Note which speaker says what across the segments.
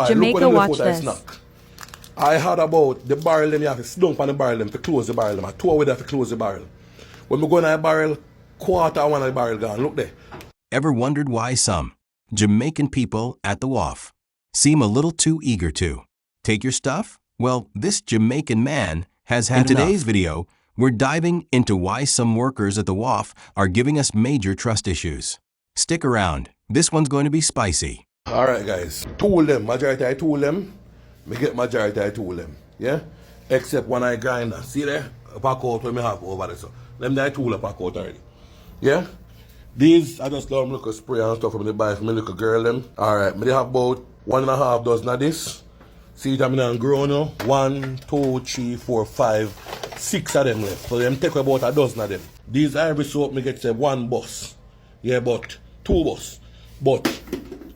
Speaker 1: Jamaica, watch this.
Speaker 2: Snack. I had about the barrel them, you have to sit down on the barrel them to close the barrel them. I two with that to close the barrel. When we go in the barrel, quarter of one of the barrel gone. Look there.
Speaker 3: Ever wondered why some Jamaican people at the Waff seem a little too eager to take your stuff? Well, this Jamaican man has had enough. In today's video, we're diving into why some workers at the Waff are giving us major trust issues. Stick around. This one's going to be spicy.
Speaker 2: Alright guys, tool them, majority I tool them. Me get majority I tool them, yeah? Except when I grinder. See there? A pack out when me have over there. So them I tool a pack out already. Yeah? These I just love look spray and stuff from the buy for me little girl them. Alright, me they have about 1.5 dozen of this. See it I'm in grown now. 1, 2, 3, 4, 5, 6 of them left. So them take about a dozen of them. These ivory soap me get say 1 bus. Yeah, but 2 bus. But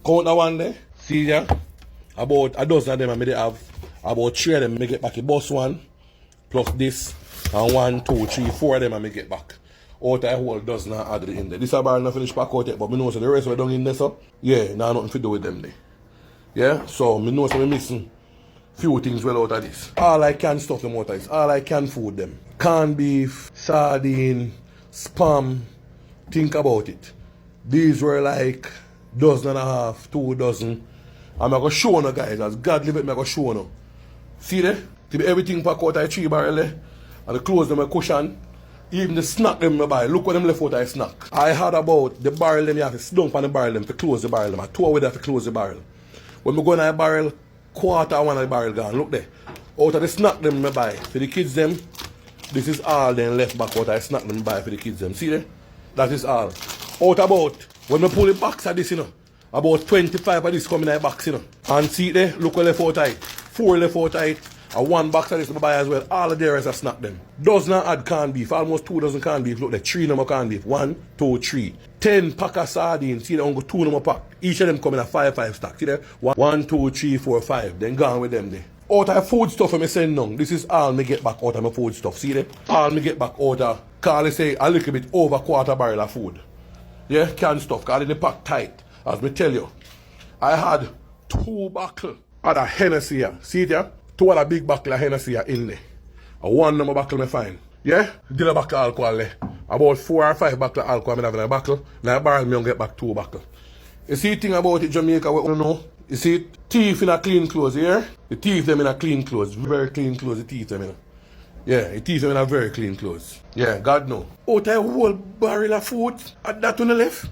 Speaker 2: count the one there. See ya? About a dozen of them, I may have about 3 of them, I get back a bus 1, plus this, and 1, 2, 3, 4 of them, I may get back. Out a whole dozen and add it in there. This is a barrel not finished pack out yet, but I know so the rest of it done in there, so yeah, now nothing to do with them there. Yeah, so I know so I'm missing few things well out of this. All I can stuff them out of this, all I can food them. Canned beef, sardine, spam, think about it. These were like 1.5, 2 dozen. I'm going to show you guys, as God live it, I'm going to show you. See there? Everything pack out of 3 barrel there. And the clothes them a cushion. Even the snack them I buy. Look what them left out of snack. I had about the barrel them, you have to sit down on the barrel them to close the barrel them. I two with that to close the barrel. When we go in the barrel, quarter of one of the barrel gone. Look there. Out of the snack them I buy. For the kids them, this is all then left back out of the snack them I buy for the kids them. See there? That is all. Out about, when we pull the box of this, you know, about 25 of this coming in the box, you know. And see it there, look what left out tight. 4 left out tight. And 1 box of this I buy as well. All of there is a snack them. Does not add canned beef. Almost 2 dozen canned beef. Look there, 3 number canned beef. 1, 2, 3. 10 pack of sardines. See there, only 2 number pack. Each of them come in a 5 stack. See there? 1, 2, 3, 4, 5. Then gone with them there. Out of food stuff I send down. This is all me get back out of my food stuff. See there? All me get back out of, call say a little bit over quarter barrel of food. Yeah, canned stuff. Call it the pack tight. As me tell you. I had 2 buckles of the Hennessy here. See it here? 2 other big buckles of Hennessy here in there. And 1 number buckle me find. Yeah? Did a buckle of alcohol there. About 4 or 5 buckles of alcohol I have in a buckle. Now I barrel me and get back 2 buckles. You see the thing about it, Jamaica, what you know? You see teeth in a clean clothes here? The teeth them in a clean clothes. Very clean clothes, the teeth them in. Yeah, the teeth them in a very clean clothes. Yeah, God know. Out of a whole barrel of food, at that on the left.